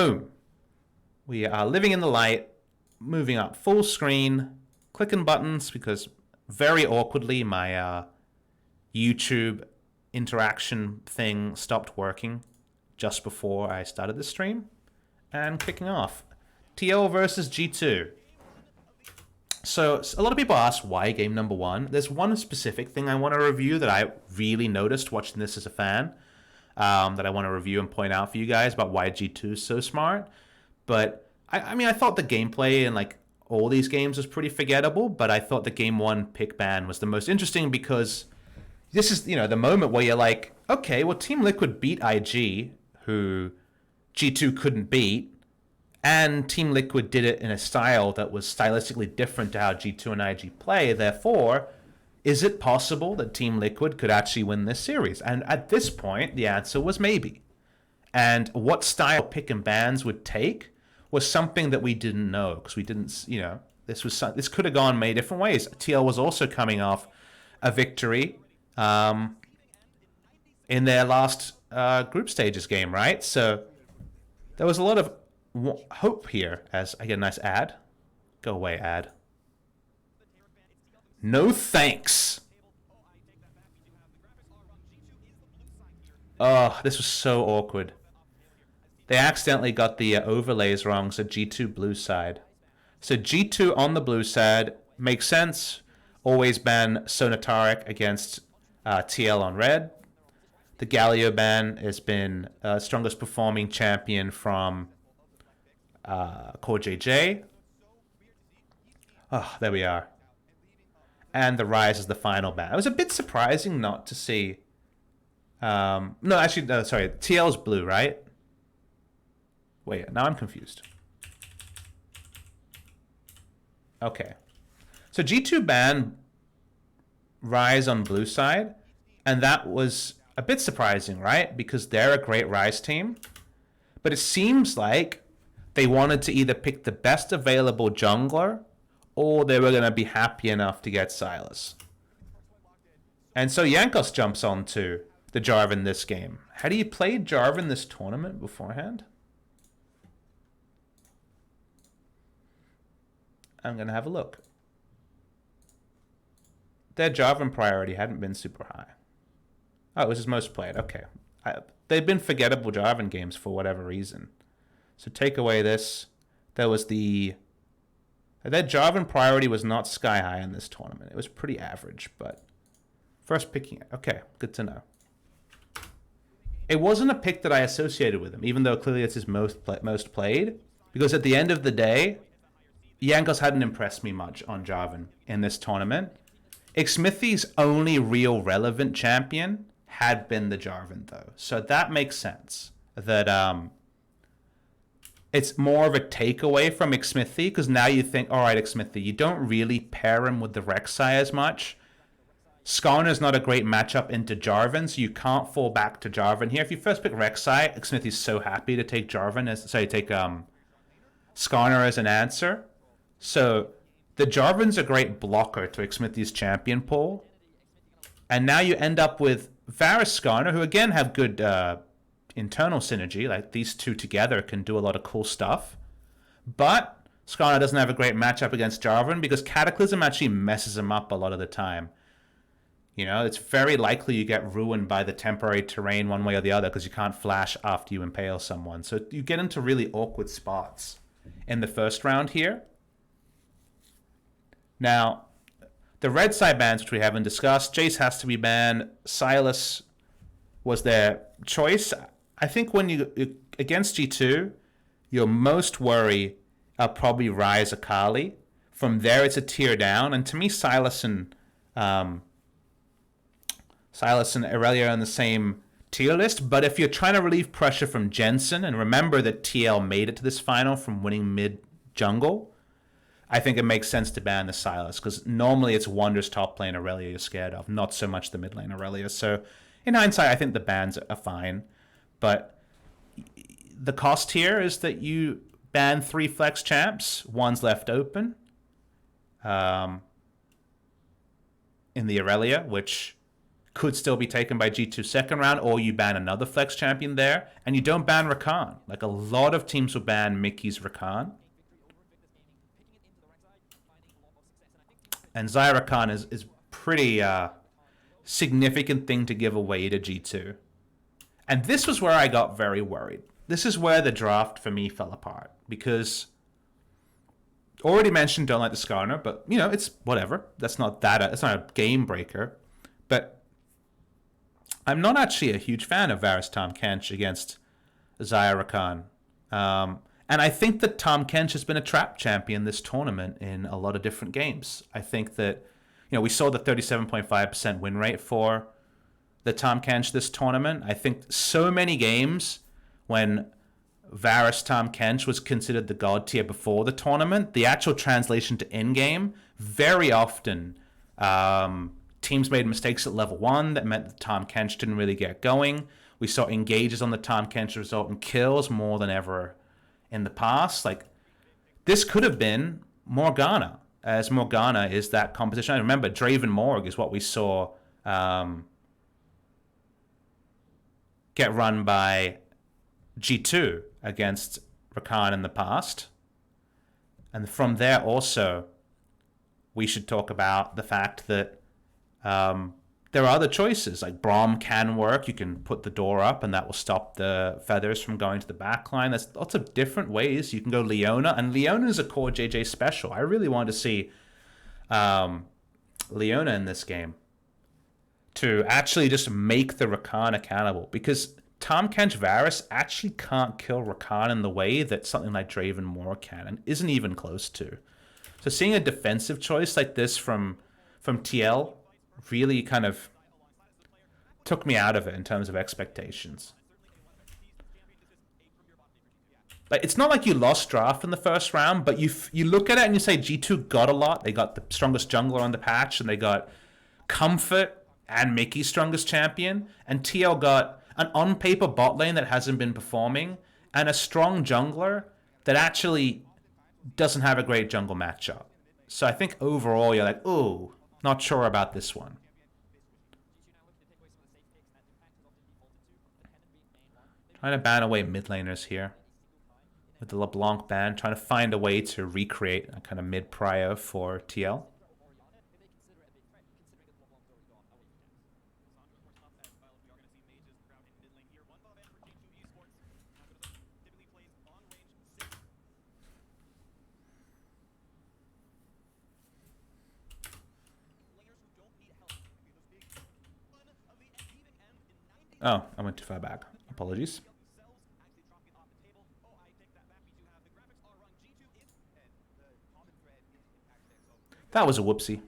Boom. We are living in the light, moving up full screen, clicking buttons because very awkwardly my YouTube interaction thing stopped working just before I started the stream. And kicking off. TL versus G2. So a lot of people ask why game number one. There's one specific thing I want to review that I really noticed watching this as a fan. That I want to review and point out for you guys about why G2 is so smart. But I mean, I thought the gameplay in like all these games was pretty forgettable, but I thought the game one pick ban was the most interesting because this is, you know, the moment where you're like, okay, well, Team Liquid beat IG, who G2 couldn't beat, and Team Liquid did it in a style that was stylistically different to how G2 and IG play. Therefore, is it possible that Team Liquid could actually win this series? And at this point, the answer was maybe. And what style pick and bans would take was something that we didn't know, because we didn't, you know, this could have gone many different ways. TL was also coming off a victory in their last group stages game, right? So there was a lot of hope here. As I get a nice ad. Go away, ad. No thanks. Oh, this was so awkward. They accidentally got the overlays wrong, so G2 blue side. So G2 on the blue side makes sense. Always ban Sonataric against TL on red. The Galio ban has been strongest performing champion from Core JJ. Oh, there we are. And the Rise is the final ban. It was a bit surprising not to see. No, actually, no, sorry. TL's blue, right? Wait, now I'm confused. Okay. So G2 banned Rise on blue side, and that was a bit surprising, right? Because they're a great Rise team. But it seems like they wanted to either pick the best available jungler, or they were going to be happy enough to get Silas. And so Jankos jumps onto the Jarvan this game. Had he played Jarvan this tournament beforehand? I'm going to have a look. Their Jarvan priority hadn't been super high. Oh, it was his most played. Okay. They've been forgettable Jarvan games for whatever reason. So take away this. There was the... Their Jarvan priority was not sky high in this tournament. It was pretty average, but... First picking it. Okay, good to know. It wasn't a pick that I associated with him, even though clearly it's his most played. Because at the end of the day, Jankos hadn't impressed me much on Jarvan in this tournament. Smithy's only real relevant champion had been the Jarvan, though. So that makes sense. That it's more of a takeaway from Smithy, because now you think, all right, Smithy, you don't really pair him with the Rek'Sai as much. Skarner's not a great matchup into Jarvan, so you can't fall back to Jarvan here. If you first pick Rek'Sai, Smithy's so happy to take Jarvan as, sorry, take Skarner as an answer. So the Jarvan's a great blocker to Smithy's champion pool. And now you end up with Varus Skarner, who again have good internal synergy. Like these two together can do a lot of cool stuff. But Skarner doesn't have a great matchup against Jarvan because Cataclysm actually messes him up a lot of the time. You know, it's very likely you get ruined by the temporary terrain one way or the other because you can't flash after you impale someone. So you get into really awkward spots in the first round here. Now, the red side bans, which we haven't discussed, Jace has to be banned. Silas was their choice. I think when you against G2, your most worry are probably Ryze Akali. From there, it's a tier down. And to me, Silas and Irelia are on the same tier list. But if you're trying to relieve pressure from Jensen, and remember that TL made it to this final from winning mid jungle, I think it makes sense to ban the Silas, because normally it's Wonder's top lane Irelia you're scared of, not so much the mid lane Irelia. So in hindsight, I think the bans are fine. But the cost here is that you ban 3 flex champs, one's left open in the Irelia, which could still be taken by G2 second round, or you ban another flex champion there, and you don't ban Rakan. Like, a lot of teams will ban Mickey's Rakan. And Xayah Rakan is pretty significant thing to give away to G2. And this was where I got very worried. This is where the draft for me fell apart, because already mentioned don't like the Skarner, but you know, it's whatever. That's not a game breaker. But I'm not actually a huge fan of Varus Tahm Kench against Xayah Rakan. And I think that Tahm Kench has been a trap champion this tournament in a lot of different games. I think that, you know, we saw the 37.5% win rate for the Tahm Kench this tournament. I think so many games when Varus Tahm Kench was considered the god tier before the tournament, the actual translation to in-game, very often teams made mistakes at level 1 that meant that Tahm Kench didn't really get going. We saw engages on the Tahm Kench result in kills more than ever in the past. Like, this could have been Morgana, as Morgana is that competition. I remember Draven Morg is what we saw get run by G2 against Rakan in the past. And from there also, we should talk about the fact that there are other choices. Like, Braum can work. You can put the door up and that will stop the feathers from going to the back line. There's lots of different ways. You can go Leona, and Leona is a core JJ special. I really want to see Leona in this game to actually just make the Rakan accountable, because Tahm Kench Varus actually can't kill Rakan in the way that something like Draven Morg can, and isn't even close to. So seeing a defensive choice like this from TL really kind of took me out of it in terms of expectations. Like, it's not like you lost draft in the first round, but you look at it and you say G2 got a lot. They got the strongest jungler on the patch, and they got Comfort and Mickey's strongest champion, and TL got an on-paper bot lane that hasn't been performing, and a strong jungler that actually doesn't have a great jungle matchup. So I think overall you're like, ooh, not sure about this one. Trying to ban away mid laners here with the LeBlanc ban, trying to find a way to recreate a kind of mid prio for TL. Oh, I went too far back. Apologies. That was a whoopsie.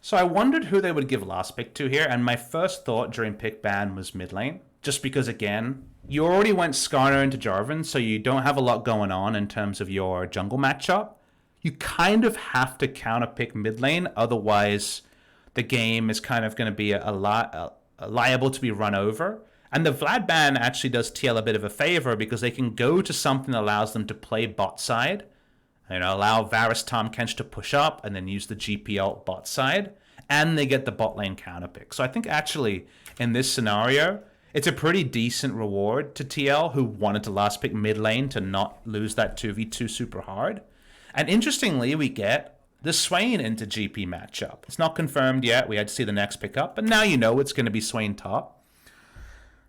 So I wondered who they would give last pick to here, and my first thought during pick ban was mid lane. Just because, again, you already went Skarner into Jarvan, so you don't have a lot going on in terms of your jungle matchup. You kind of have to counter pick mid lane, otherwise the game is kind of going to be liable to be run over. And the Vlad ban actually does TL a bit of a favor, because they can go to something that allows them to play bot side, and allow Varus Tahm Kench to push up and then use the GP ult bot side, and they get the bot lane counter pick. So I think actually in this scenario, it's a pretty decent reward to TL, who wanted to last pick mid lane to not lose that 2v2 super hard. And interestingly, we get the Swain into GP matchup. It's not confirmed yet. We had to see the next pickup, but now you know it's going to be Swain top.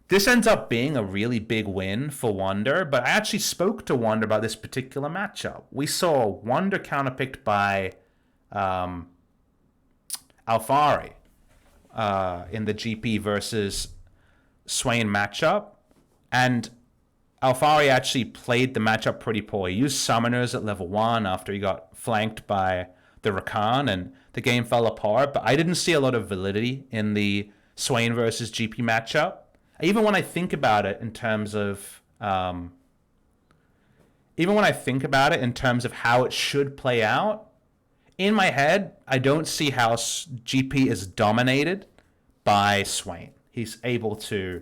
This ends up being a really big win for Wunder, but I actually spoke to Wunder about this particular matchup. We saw Wunder counterpicked by Alphari in the GP versus Swain matchup, and Alphari actually played the matchup pretty poor. He used summoners at level 1 after he got flanked by the Rakan, and the game fell apart. But I didn't see a lot of validity in the Swain versus GP matchup. Even when I think about it in terms of how it should play out, in my head, I don't see how GP is dominated by Swain. He's able to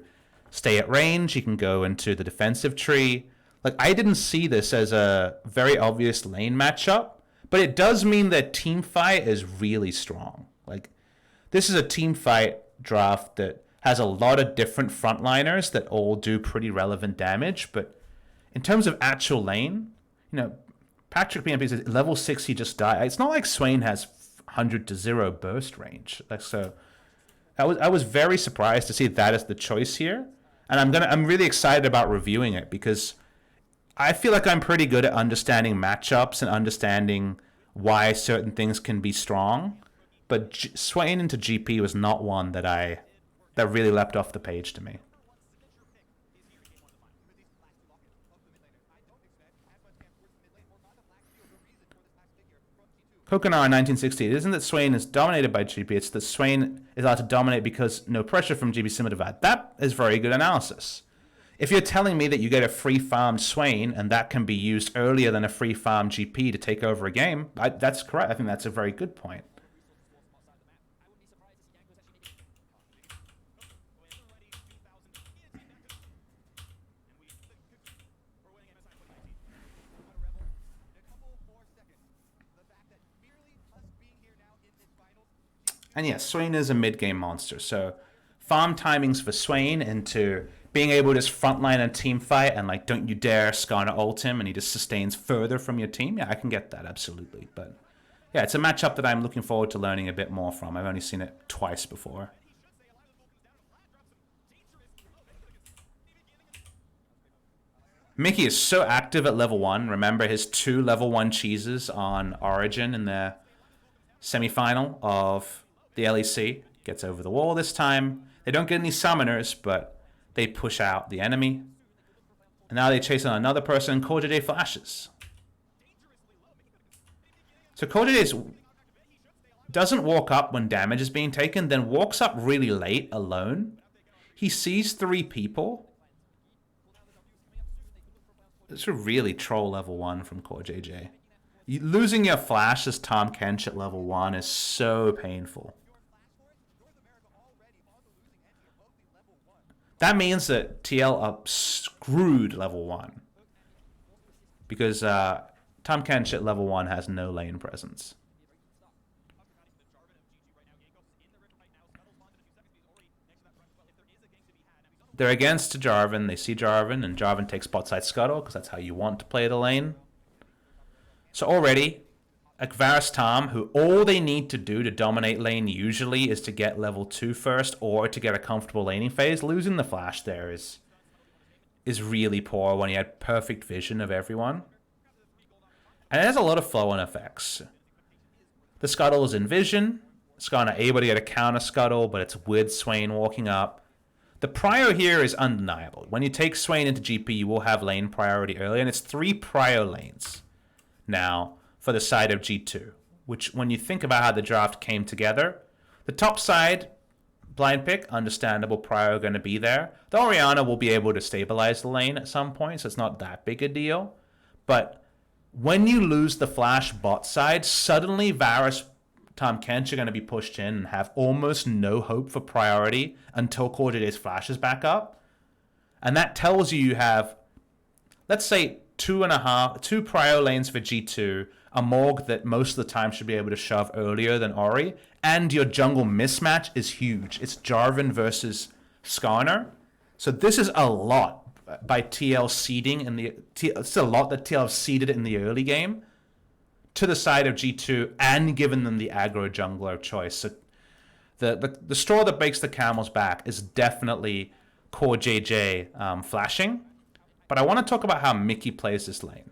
stay at range. He can go into the defensive tree. Like, I didn't see this as a very obvious lane matchup, but it does mean that team fight is really strong. Like, This is a team fight draft that has a lot of different frontliners that all do pretty relevant damage, but in terms of actual lane, Patrick BMP says level 6 he just died. It's not like Swain has 100 to 0 burst range. So I was very surprised to see that as the choice here. And I'm really excited about reviewing it because I feel like I'm pretty good at understanding matchups and understanding why certain things can be strong. But Swain into GP was not one that really leapt off the page to me. Kokonar 1960. It isn't that Swain is dominated by GP, it's that Swain is allowed to dominate because no pressure from GP similar to that. That is very good analysis. If you're telling me that you get a free farmed Swain and that can be used earlier than a free farmed GP to take over a game, that's correct. I think that's a very good point. And yes, Swain is a mid-game monster, so farm timings for Swain into being able to just frontline a team fight and don't you dare Skarner ult him and he just sustains further from your team. Yeah, I can get that, absolutely. But yeah, it's a matchup that I'm looking forward to learning a bit more from. I've only seen it twice before. Mickey is so active at level 1. Remember his 2 level 1 cheeses on Origin in the semi-final of the LEC. Gets over the wall this time. They don't get any summoners, but they push out the enemy. And now they chase on another person. CoreJJ flashes. So CoreJJ doesn't walk up when damage is being taken, then walks up really late alone. He sees 3 people. It's a really troll level 1 from CoreJJ. Losing your flash as Tahm Kench at level 1 is so painful. That means that TL are screwed level 1. Because Tahm Kench at level 1 has no lane presence. They're against Jarvan. They see Jarvan, and Jarvan takes bot side scuttle because that's how you want to play the lane. So already, Varus Tahm, who all they need to do to dominate lane usually is to get level 2 first or to get a comfortable laning phase, losing the flash there is really poor when he had perfect vision of everyone. And it has a lot of flow-on effects. The scuttle is in vision. Skarner able to get a counter scuttle, but it's with Swain walking up. The prio here is undeniable. When you take Swain into GP, you will have lane priority early, and it's 3 prio lanes now for the side of G2, which when you think about how the draft came together, the top side, blind pick, understandable prio going to be there. The Orianna will be able to stabilize the lane at some point, so it's not that big a deal. But when you lose the flash bot side, suddenly Varus, Tahm Kench are going to be pushed in and have almost no hope for priority until CoreJJ's flash is back up. And that tells you have, let's say, 2 prio lanes for G2, a Morg that most of the time should be able to shove earlier than Ori, and your jungle mismatch is huge. It's Jarvan versus Skarner. So this is a lot by TL seeding in the... It's a lot that TL seeded in the early game to the side of G2 and given them the aggro jungler choice. So the straw that breaks the camel's back is definitely CoreJJ flashing. But I want to talk about how Mickey plays this lane.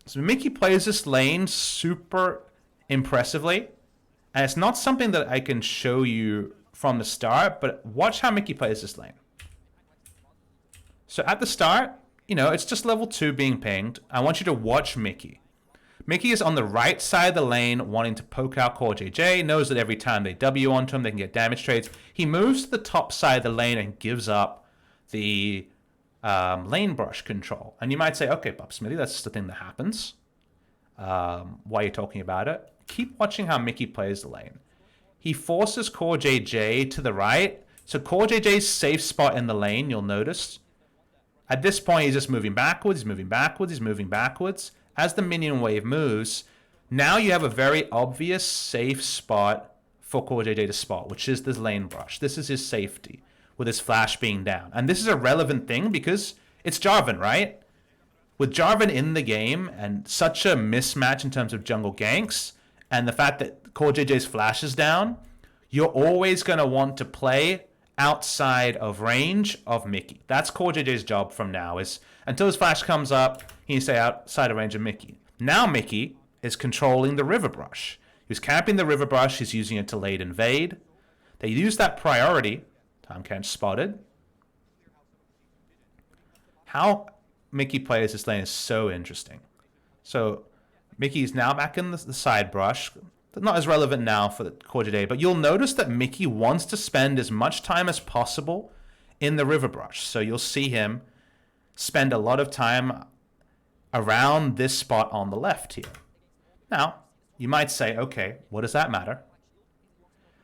So Mickey plays this lane super impressively. And it's not something that I can show you from the start, but watch how Mickey plays this lane. So at the start, it's just level 2 being pinged. I want you to watch Mickey. Mickey is on the right side of the lane wanting to poke out CoreJJ, knows that every time they W onto him, they can get damage trades. He moves to the top side of the lane and gives up the lane brush control. And you might say, okay, PapaSmithy, that's just the thing that happens. Why are you talking about it? Keep watching how Mickey plays the lane. He forces CoreJJ to the right. So CoreJJ's safe spot in the lane, you'll notice. At this point, he's just moving backwards, he's moving backwards, he's moving backwards. As the minion wave moves, Now you have a very obvious safe spot for CoreJJ to spot, which is this lane brush. This is his safety, with his flash being down. And this is a relevant thing because it's Jarvan, right? With Jarvan in the game and such a mismatch in terms of jungle ganks, and the fact that CoreJJ's flash is down, you're always going to want to play outside of range of Msi. That's CoreJJ's job from now, is until his flash comes up, he needs to stay outside of range of Msi. Now Msi is controlling the river brush. He's camping the river brush, he's using it to late invade. They use that priority. Time catch spotted. How Msi plays this lane is so interesting. So Msi is now back in the side brush. Not as relevant now for the CoreJJ, but you'll notice that Msi wants to spend as much time as possible in the river brush. So you'll see him spend a lot of time around this spot on the left here. Now, you might say, okay, what does that matter?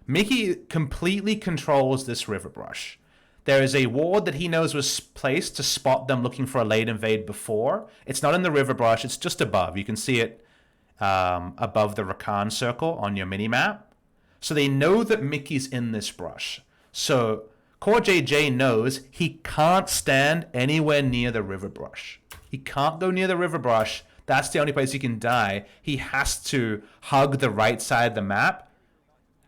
Msi completely controls this river brush. There is a ward that he knows was placed to spot them looking for a late invade before. It's not in the river brush, it's just above. You can see it above the Rakan circle on your minimap. So they know that Mickey's in this brush. So CoreJJ knows he can't stand anywhere near the river brush. He can't go near the river brush. That's the only place he can die. He has to hug the right side of the map.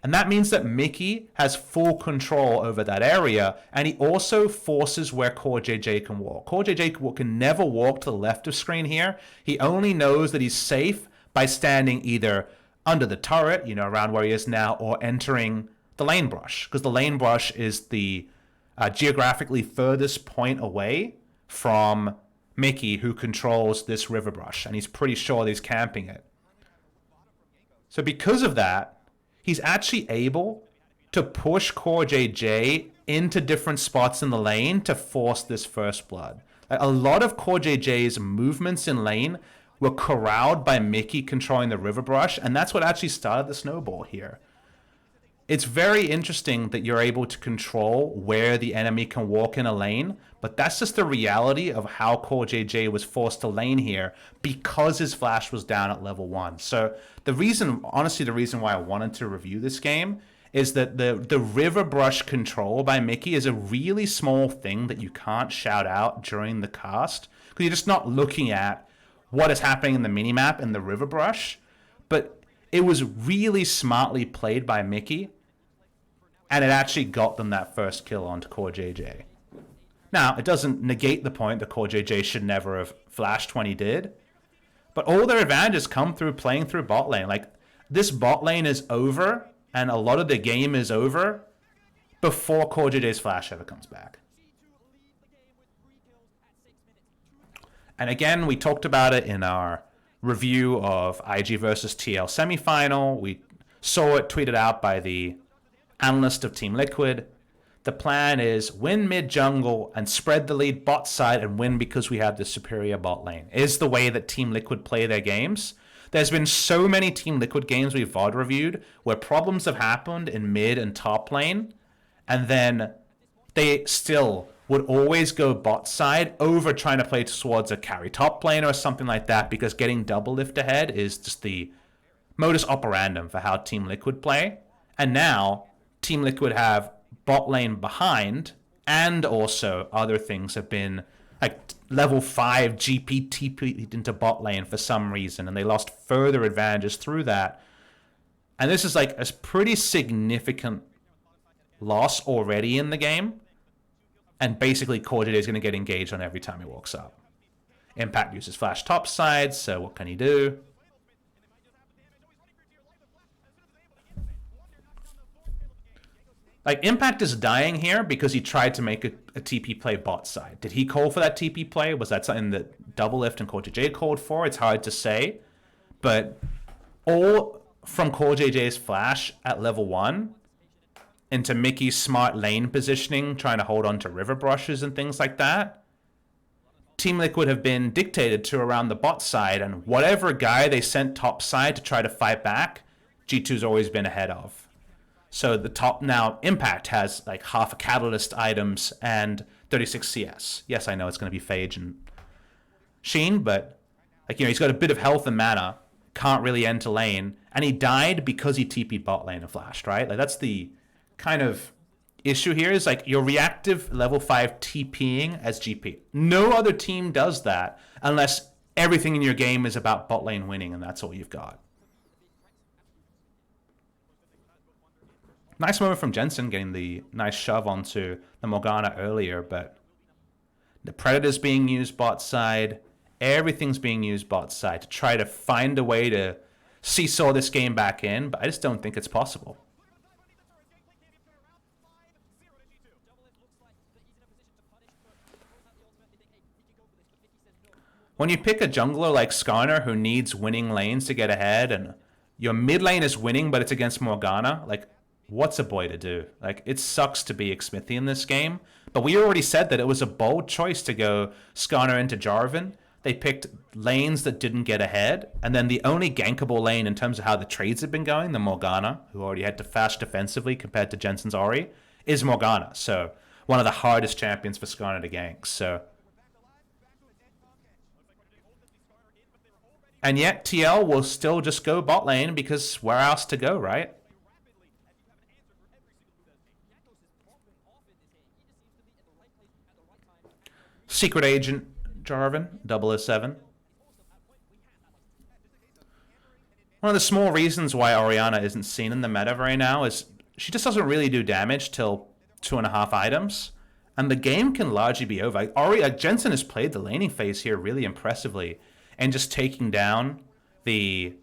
And that means that Msi has full control over that area, and he also forces where CoreJJ can walk. CoreJJ can never walk to the left of screen here. He only knows that he's safe by standing either under the turret, around where he is now, or entering the lane brush, because the lane brush is the geographically furthest point away from Msi, who controls this river brush, and he's pretty sure that he's camping it. So because of that, he's actually able to push CoreJJ into different spots in the lane to force this first blood. A lot of CoreJJ's movements in lane were corralled by Msi controlling the river brush, and that's what actually started the snowball here. It's very interesting that you're able to control where the enemy can walk in a lane, but that's just the reality of how CoreJJ was forced to lane here because his flash was down at level 1. So the reason why I wanted to review this game is that the river brush control by Msi is a really small thing that you can't shout out during the cast, because you're just not looking at what is happening in the minimap in the river brush. But it was really smartly played by Msi, and it actually got them that first kill onto CoreJJ. Now, it doesn't negate the point that CoreJJ should never have flashed when he did, but all their advantages come through playing through bot lane. Like, this bot lane is over, and a lot of the game is over before CoreJJ's flash ever comes back. And again, we talked about it in our review of IG versus TL semifinal. We saw it tweeted out by the analyst of Team Liquid. The plan is win mid jungle and spread the lead bot side and win because we have the superior bot lane. Is the way that Team Liquid play their games. There's been so many Team Liquid games we've VOD reviewed where problems have happened in mid and top lane, and then they still would always go bot side over trying to play towards a carry top lane or something like that, because getting double lift ahead is just the modus operandum for how Team Liquid play. And now Team Liquid have bot lane behind, and also other things have been like level 5 GP TP'd into bot lane for some reason, and they lost further advantages through that. And this is like a pretty significant loss already in the game. And basically, CoreJJ is going to get engaged on every time he walks up. Impact uses flash top side, so what can he do? Like, Impact is dying here because he tried to make a TP play bot side. Did he call for that TP play? Was that something that Double Lift and CoreJJ called for? It's hard to say. But all from CoreJJ's flash at level 1 into Mickey's smart lane positioning, trying to hold on to river brushes and things like that, Team Liquid have been dictated to around the bot side, and whatever guy they sent top side to try to fight back, G2's always been ahead of. So the top now, Impact has like half a Catalyst items and 36 CS. Yes, I know it's going to be Phage and Sheen, but like, he's got a bit of health and mana. can't really enter lane, and he died because he TP'd bot lane and flashed, right? Like, that's the kind of issue here, is like you're reactive level 5 TPing as GP. No other team does that unless everything in your game is about bot lane winning, and that's all you've got. Nice moment from Jensen getting the nice shove onto the Morgana earlier, but the Predator's being used bot side. Everything's being used bot side to try to find a way to seesaw this game back in, but I just don't think it's possible. When you pick a jungler like Skarner who needs winning lanes to get ahead, and your mid lane is winning but it's against Morgana, like, what's a boy to do? Like, it sucks to be Smithy in this game, but we already said that it was a bold choice to go Skarner into Jarvan. They picked lanes that didn't get ahead, and then the only gankable lane in terms of how the trades have been going, the Morgana, who already had to fast defensively compared to Jensen's Ori, is Morgana. So one of the hardest champions for Skarner to gank. So, and yet TL will still just go bot lane because where else to go, right? Secret Agent Jarvan, 007. One of the small reasons why Orianna isn't seen in the meta right now is she just doesn't really do damage till 2.5 items, and the game can largely be over. Jensen has played the laning phase here really impressively, and just taking down the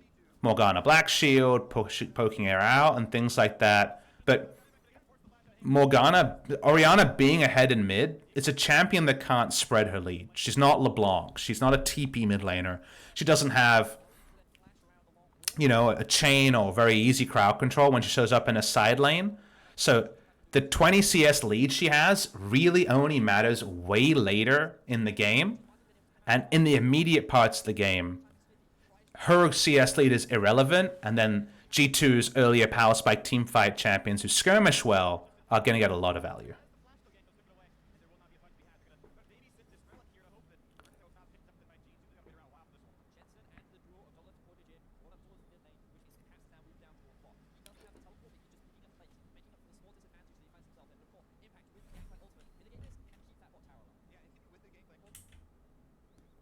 Morgana Black Shield, poking her out, and things like that. But Orianna being ahead in mid, it's a champion that can't spread her lead. She's not LeBlanc. She's not a TP mid laner. She doesn't have, a chain or very easy crowd control when she shows up in a side lane. So the 20 CS lead she has really only matters way later in the game. And in the immediate parts of the game, her CS lead is irrelevant. And then G2's earlier power spike teamfight champions who skirmish well are going to get a lot of value.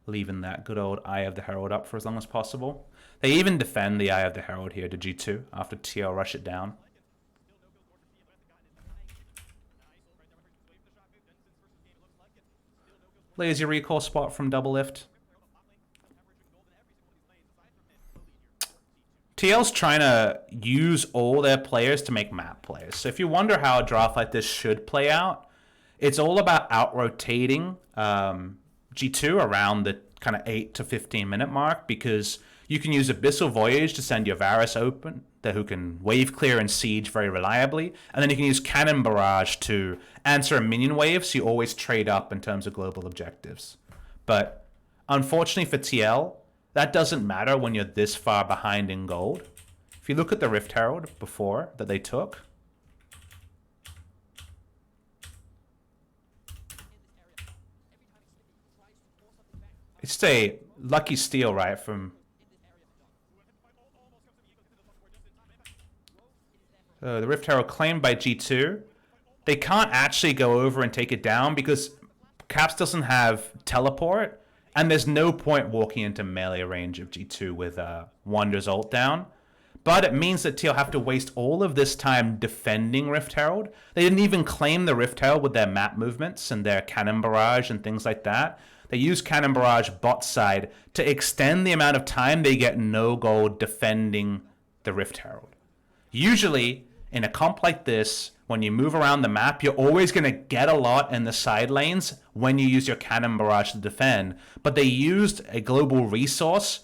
Leaving that good old Eye of the Herald up for as long as possible. They even defend the Eye of the Herald here to G2 after TL rush it down. Lazy recall spot from double lift. TL's trying to use all their players to make map plays. So if you wonder how a draft like this should play out, it's all about out-rotating G2 around the kind of 8 to 15 minute mark, because you can use Abyssal Voyage to send your Varus open, who can wave clear and siege very reliably, and then you can use Cannon Barrage to answer a minion wave, so you always trade up in terms of global objectives. But unfortunately for TL, that doesn't matter when you're this far behind in gold. If you look at the Rift Herald before that they took, it's a lucky steal, right, from the Rift Herald claimed by G2. They can't actually go over and take it down because Caps doesn't have teleport, and there's no point walking into melee range of G2 with Wander's ult down. But it means that TL have to waste all of this time defending Rift Herald. They didn't even claim the Rift Herald with their map movements and their Cannon Barrage and things like that. They use Cannon Barrage bot side to extend the amount of time they get no gold defending the Rift Herald. Usually, in a comp like this, when you move around the map, you're always going to get a lot in the side lanes when you use your Cannon Barrage to defend. But they used a global resource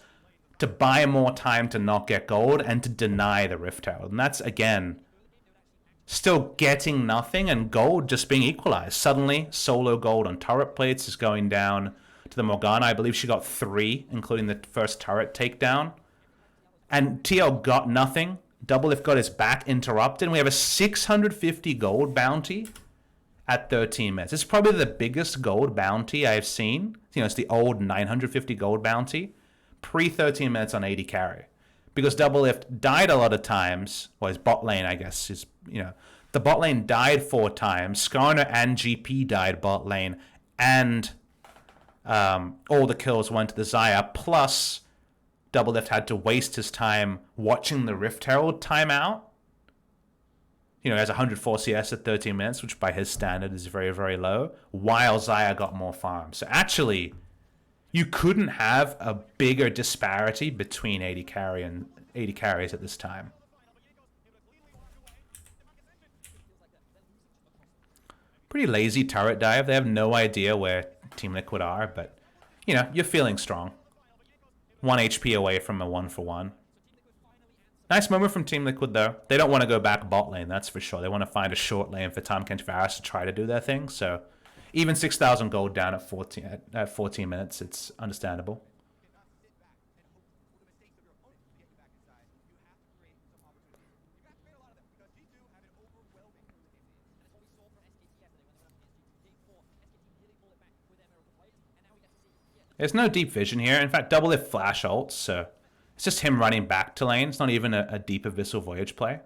to buy more time to not get gold and to deny the Rift Herald. And that's, again, still getting nothing and gold just being equalized. Suddenly, solo gold on turret plates is going down to the Morgana. I believe she got 3, including the first turret takedown. And TL got nothing. Doublelift got his back interrupted. And we have a 650 gold bounty at 13 minutes. It's probably the biggest gold bounty I've seen. It's the old 950 gold bounty. Pre 13 minutes on 80 carry. because Doublelift died a lot of times. Well, his bot lane, I guess, is, the bot lane died 4 times. Skarner and GP died bot lane, and all the kills went to the Xayah. Plus, Doublelift had to waste his time watching the Rift Herald timeout. He has 104 CS at 13 minutes, which by his standard is very, very low, while Xayah got more farm. So actually, you couldn't have a bigger disparity between AD carry and AD carries at this time. Pretty lazy turret dive. They have no idea where Team Liquid are, but, you're feeling strong. 1 HP away from a 1-for-1. Nice moment from Team Liquid, though. They don't want to go back bot lane, that's for sure. They want to find a short lane for Tahm Kench Varus to try to do their thing, so even 6,000 gold down at 14 minutes, it's understandable. There's no deep vision here. In fact, Doublelift flash ults, so it's just him running back to lane. It's not even a deep Abyssal Voyage play.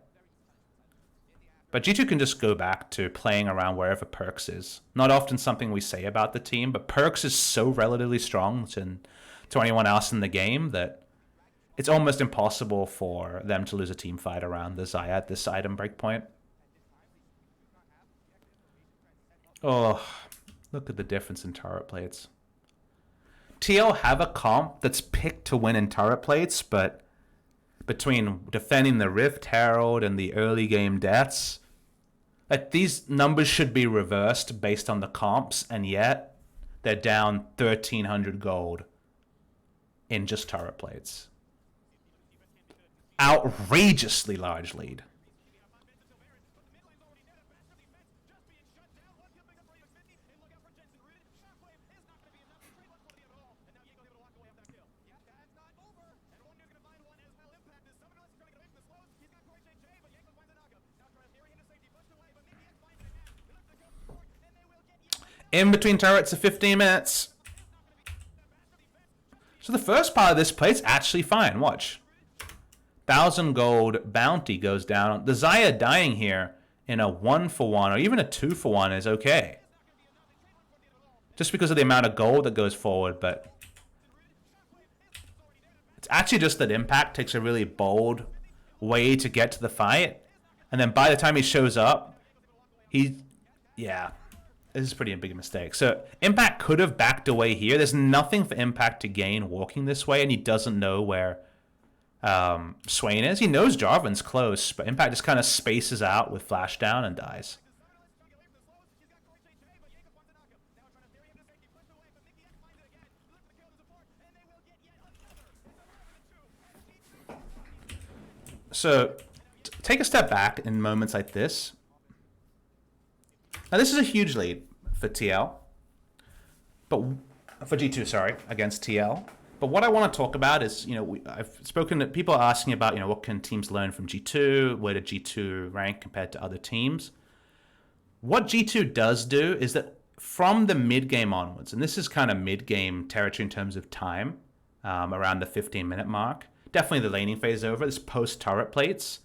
But G2 can just go back to playing around wherever Perks is. Not often something we say about the team, but Perks is so relatively strong to anyone else in the game that it's almost impossible for them to lose a team fight around the Xayah at this item breakpoint. Oh, look at the difference in turret plates. TL have a comp that's picked to win in turret plates, but between defending the Rift Herald and the early game deaths, these numbers should be reversed based on the comps, and yet they're down 1,300 gold in just turret plates. Outrageously large lead. In between turrets of 15 minutes. So the first part of this play's actually fine. Watch. 1,000 gold bounty goes down. The Xayah dying here in a 1-for-1 or even a 2-for-1 is okay. Just because of the amount of gold that goes forward, but it's actually just that Impact takes a really bold way to get to the fight. And then by the time he shows up, yeah. This is pretty big mistake. So Impact could have backed away here. There's nothing for Impact to gain walking this way, and he doesn't know where Swain is. He knows Jarvan's close, but Impact just kind of spaces out with flash down and dies. So take a step back in moments like this. Now, this is a huge lead for TL, but for G2, sorry, against TL. But what I want to talk about is, I've spoken to people asking about, what can teams learn from G2? Where did G2 rank compared to other teams? What G2 does do is that from the mid-game onwards, and this is kind of mid-game territory in terms of time, around the 15-minute mark, definitely the laning phase over, this post-turret plates.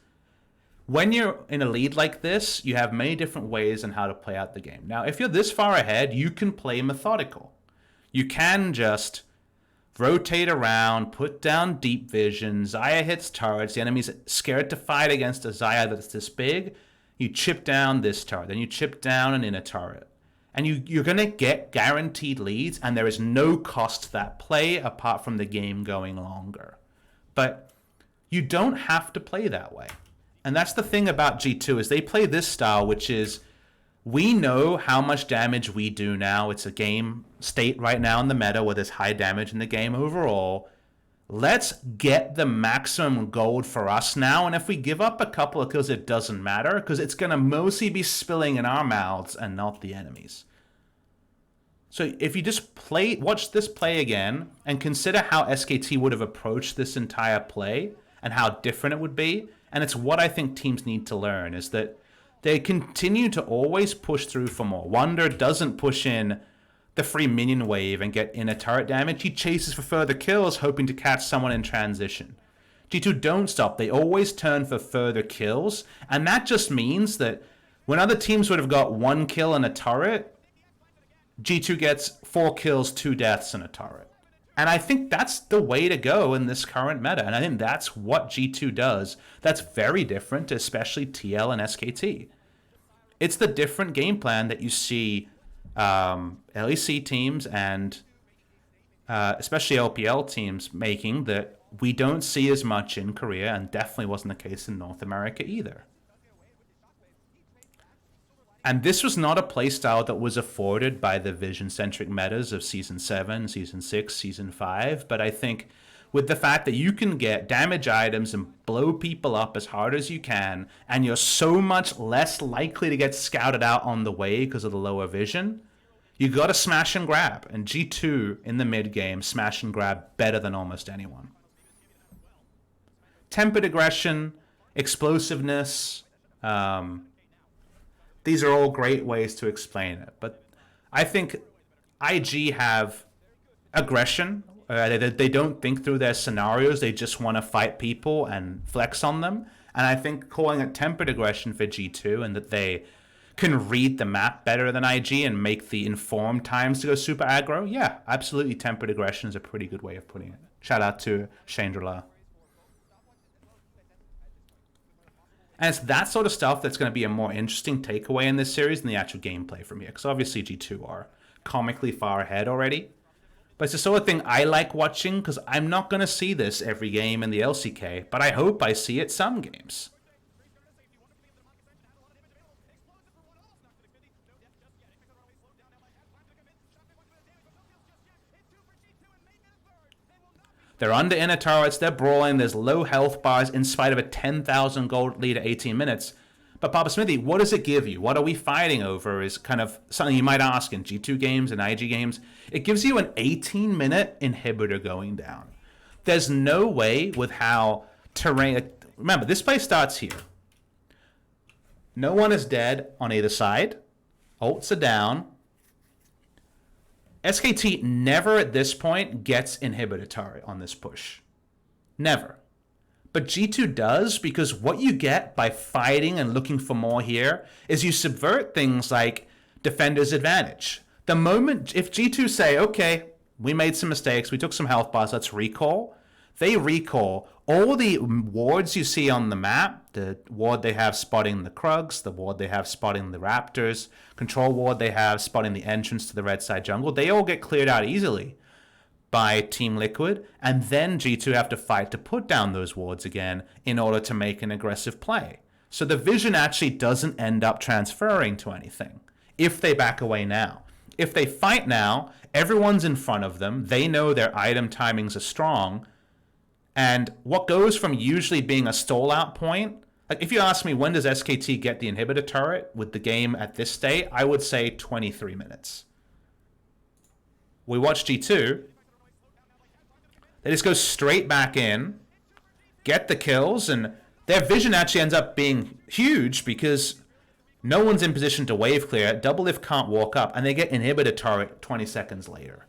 When you're in a lead like this, you have many different ways on how to play out the game. Now, if you're this far ahead, you can play methodical. You can just rotate around, put down deep vision, Xayah hits turrets, the enemy's scared to fight against a Xayah that's this big, you chip down this turret, then you chip down an inner turret. And you're going to get guaranteed leads, and there is no cost to that play apart from the game going longer. But you don't have to play that way. And that's the thing about G2 is they play this style, which is we know how much damage we do now. It's a game state right now in the meta where there's high damage in the game overall. Let's get the maximum gold for us now. And if we give up a couple of kills, it doesn't matter because it's going to mostly be spilling in our mouths and not the enemies. So if you just watch this play again and consider how SKT would have approached this entire play and how different it would be. And it's what I think teams need to learn is that they continue to always push through for more. Wunder doesn't push in the free minion wave and get inner turret damage. He chases for further kills, hoping to catch someone in transition. G2 don't stop. They always turn for further kills. And that just means that when other teams would have got 1 kill and a turret, G2 gets 4 kills, 2 deaths, and a turret. And I think that's the way to go in this current meta. And I think that's what G2 does. That's very different to especially TL and SKT. It's the different game plan that you see LEC teams and especially LPL teams making that we don't see as much in Korea, and definitely wasn't the case in North America either. And this was not a playstyle that was afforded by the vision-centric metas of Season 7, Season 6, Season 5, but I think with the fact that you can get damage items and blow people up as hard as you can, and you're so much less likely to get scouted out on the way because of the lower vision, you got to smash and grab. And G2 in the mid game smash and grab better than almost anyone. Tempered aggression, explosiveness, these are all great ways to explain it. But I think IG have aggression. They don't think through their scenarios. They just want to fight people and flex on them. And I think calling it tempered aggression for G2 and that they can read the map better than IG and make the informed times to go super aggro, yeah, absolutely tempered aggression is a pretty good way of putting it. Shout out to Chandrila. And it's that sort of stuff that's going to be a more interesting takeaway in this series than the actual gameplay from here. Because obviously G2 are comically far ahead already. But it's the sort of thing I like watching because I'm not going to see this every game in the LCK. But I hope I see it some games. They're under inner turrets, they're brawling, there's low health bars in spite of a 10,000 gold lead at 18 minutes. But PapaSmithy, what does it give you? What are we fighting over is kind of something you might ask in G2 games and IG games. It gives you an 18-minute inhibitor going down. There's no way with how terrain... Remember, this play starts here. No one is dead on either side. Ults are down. SKT never at this point gets inhibitor turret on this push. Never. But G2 does, because what you get by fighting and looking for more here is you subvert things like defender's advantage. The moment, if G2 say, okay, we made some mistakes, we took some health bars, let's recall, they recall all the wards you see on the map, the ward they have spotting the Krugs, the ward they have spotting the Raptors, control ward they have spotting the entrance to the red side jungle, they all get cleared out easily by Team Liquid, and then G2 have to fight to put down those wards again in order to make an aggressive play. So the vision actually doesn't end up transferring to anything if they back away now. If they fight now, everyone's in front of them, they know their item timings are strong, and what goes from usually being a stall out point, like if you ask me when does SKT get the inhibitor turret with the game at this state, I would say 23 minutes. We watch G2, they just go straight back in, get the kills, and their vision actually ends up being huge because no one's in position to wave clear, double lift can't walk up, and they get inhibitor turret 20 seconds later.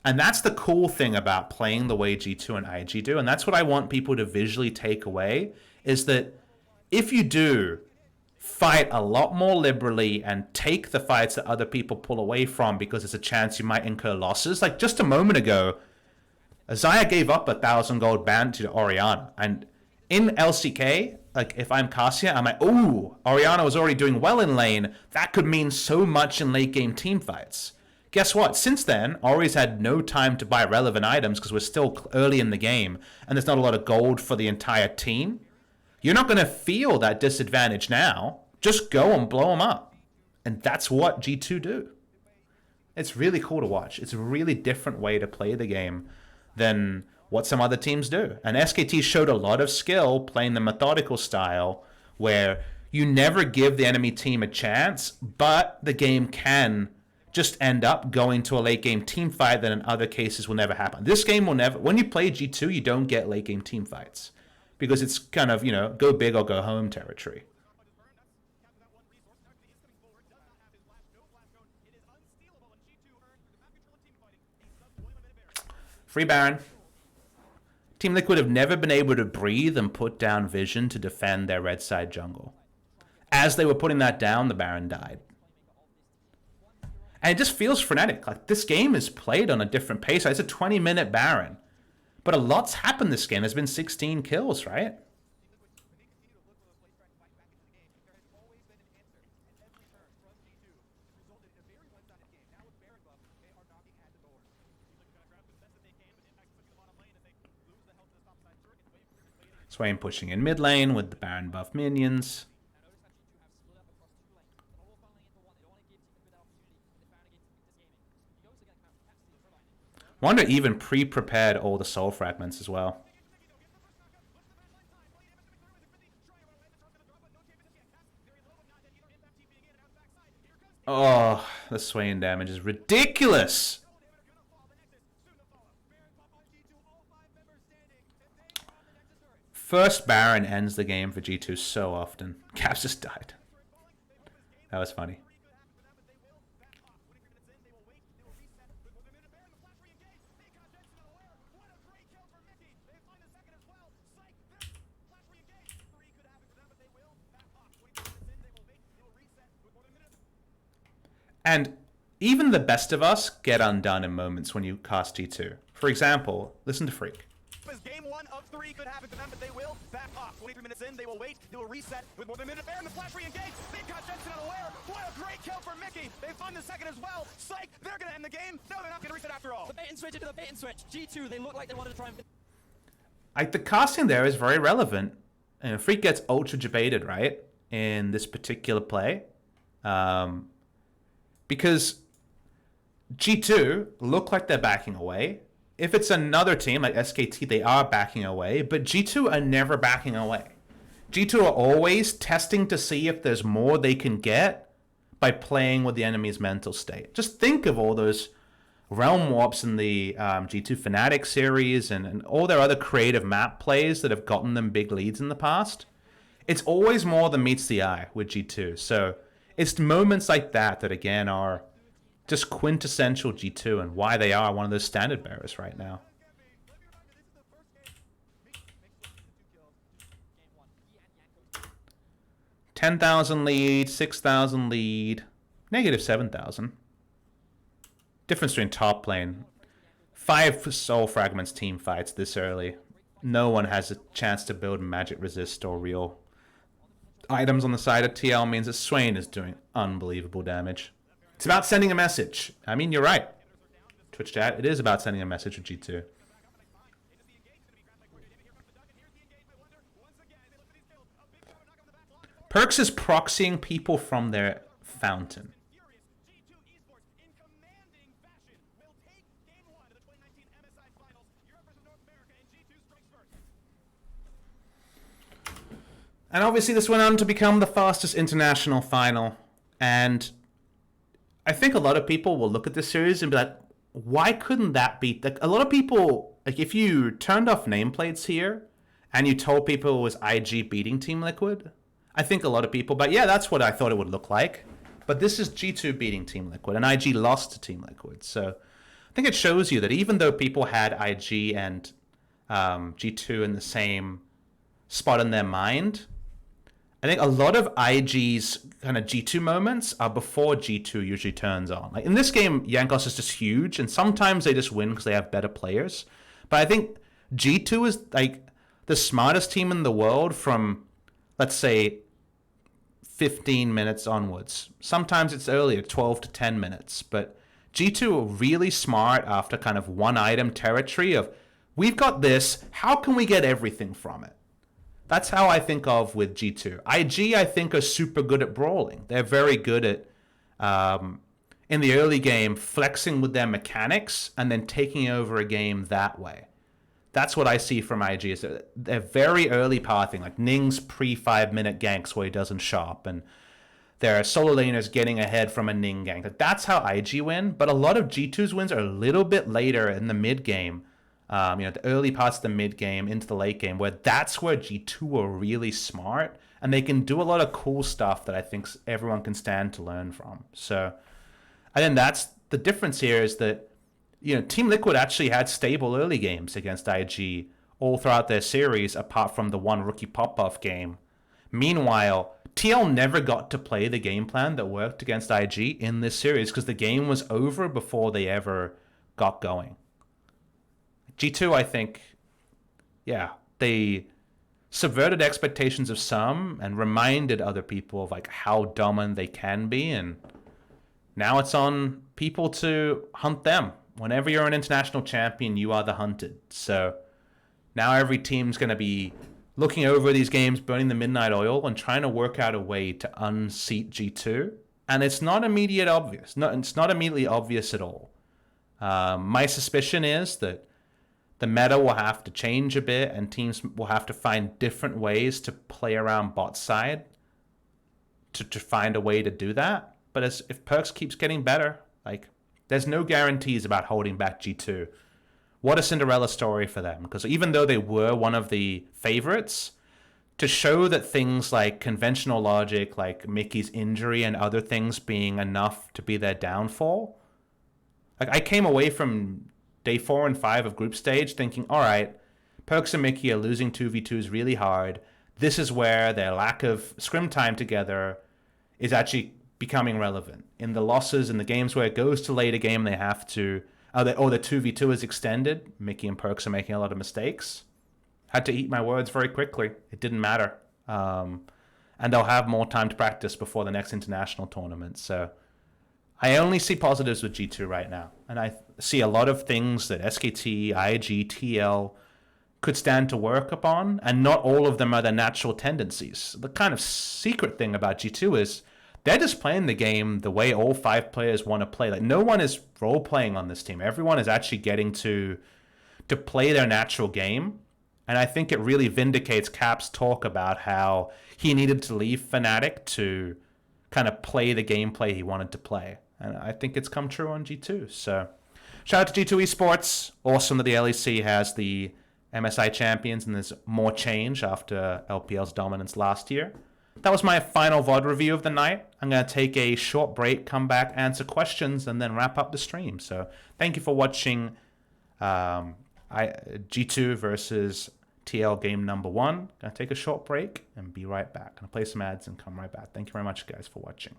And that's the cool thing about playing the way G2 and IG do, and that's what I want people to visually take away, is that if you do fight a lot more liberally and take the fights that other people pull away from because there's a chance you might incur losses, like just a moment ago, Azaya gave up 1,000 gold bounty to Orianna, and in LCK, like if I'm Cassia, I'm like, ooh, Orianna was already doing well in lane, that could mean so much in late game team fights. Guess what? Since then, Ori's had no time to buy relevant items because we're still early in the game and there's not a lot of gold for the entire team. You're not going to feel that disadvantage now. Just go and blow them up. And that's what G2 do. It's really cool to watch. It's a really different way to play the game than what some other teams do. And SKT showed a lot of skill playing the methodical style where you never give the enemy team a chance, but the game can just end up going to a late game team fight that in other cases will never happen. This game will never, when you play G2, you don't get late game team fights because it's kind of, you know, go big or go home territory. Free Baron. Team Liquid have never been able to breathe and put down vision to defend their red side jungle. As they were putting that down, the Baron died. And it just feels frenetic. Like, this game is played on a different pace. It's a 20-minute Baron. But a lot's happened this game. There's been 16 kills, right? Swain pushing in mid lane with the Baron buff minions. Wonder even pre-prepared all the soul fragments as well. Oh, the Swain damage is ridiculous. First Baron ends the game for G2 so often. Caps just died. That was funny. And even the best of us get undone in moments when you cast G2. For example, listen to Freak. Game 1 of 3 could happen to them, but they will back off. 23 minutes in, they will wait. They will reset with more than a minute there, and the flash re-engage. They caught Jensen unaware. What a great kill for Mickey. They find the second as well. Psych, they're going to end the game. No, they're not going to reset after all. The bait and switch into the bait and switch. G2, they look like they wanted to try and... Like, the casting there is very relevant. And Freak gets ultra debated, right, in this particular play. Because G2 look like they're backing away. If it's another team like SKT, they are backing away, but G2 are never backing away. G2 are always testing to see if there's more they can get by playing with the enemy's mental state. Just think of all those realm warps in the G2 Fnatic series and all their other creative map plays that have gotten them big leads in the past. It's always more than meets the eye with G2. So it's moments like that that, again, are just quintessential G2 and why they are one of those standard bearers right now. $10,000 lead, 6,000 lead, negative 7,000. Difference between top lane. 5 soul fragments team fights this early. No one has a chance to build magic resist or real items on the side of TL means that Swain is doing unbelievable damage. It's about sending a message. I mean, you're right. Twitch chat, it is about sending a message with G2. Perks is proxying people from their fountain. G2 Esports in commanding fashion will take game 1 of the 2019 MSI Finals. Europe versus North America, and G2 strikes first. And obviously this went on to become the fastest international final. And I think a lot of people will look at this series and be like, why couldn't that beat? Like, a lot of people, like, if you turned off nameplates here and you told people it was IG beating Team Liquid, I think a lot of people, but yeah, that's what I thought it would look like. But this is G2 beating Team Liquid, and IG lost to Team Liquid. So I think it shows you that even though people had IG and G2 in the same spot in their mind, I think a lot of IG's kind of G2 moments are before G2 usually turns on. Like in this game, Jankos is just huge, and sometimes they just win because they have better players. But I think G2 is like the smartest team in the world from, let's say, 15 minutes onwards. Sometimes it's earlier, 12 to 10 minutes. But G2 are really smart after kind of one item territory of, we've got this, how can we get everything from it? That's how I think of with G2. IG, I think, are super good at brawling. They're very good at, in the early game, flexing with their mechanics and then taking over a game that way. That's what I see from IG. Is they're very early pathing, like Ning's pre-5-minute ganks where he doesn't shop, and there are solo laners getting ahead from a Ning gank. Like, that's how IG win, but a lot of G2's wins are a little bit later in the mid game. The early parts of the mid game into the late game, where that's where G2 are really smart and they can do a lot of cool stuff that I think everyone can stand to learn from. So I think that's the difference here, is that Team Liquid actually had stable early games against IG all throughout their series, apart from the one rookie pop-off game. Meanwhile, TL never got to play the game plan that worked against IG in this series because the game was over before they ever got going. G2, I think, yeah, they subverted expectations of some and reminded other people of like how dominant they can be, and now it's on people to hunt them. Whenever you're an international champion, you are the hunted. So now every team's going to be looking over these games, burning the midnight oil, and trying to work out a way to unseat G2. And it's not immediate obvious. No, it's not immediately obvious at all. My suspicion is that the meta will have to change a bit, and teams will have to find different ways to play around bot side to find a way to do that. But if Perkz keeps getting better, like, there's no guarantees about holding back G2. What a Cinderella story for them. Because even though they were one of the favorites, to show that things like conventional logic, like Mickey's injury and other things being enough to be their downfall, like, I came away from day 4 and 5 of group stage thinking, all right, Perkz and Mickey are losing 2v2s really hard. This is where their lack of scrim time together is actually becoming relevant. In the losses, in the games where it goes to late a game, they have to, the 2v2 is extended. Mickey and Perkz are making a lot of mistakes. Had to eat my words very quickly. It didn't matter. And they'll have more time to practice before the next international tournament. So I only see positives with G2 right now. And I see a lot of things that SKT, IG, TL could stand to work upon. And not all of them are their natural tendencies. The kind of secret thing about G2 is they're just playing the game the way all 5 players want to play. Like, no one is role-playing on this team. Everyone is actually getting to play their natural game. And I think it really vindicates Cap's talk about how he needed to leave Fnatic to kind of play the gameplay he wanted to play. And I think it's come true on G2. So shout out to G2 Esports. Awesome that the LEC has the MSI Champions and there's more change after LPL's dominance last year. That was my final VOD review of the night. I'm going to take a short break, come back, answer questions, and then wrap up the stream. So thank you for watching G2 versus TL game number 1. Going to take a short break and be right back. Going to play some ads and come right back. Thank you very much, guys, for watching.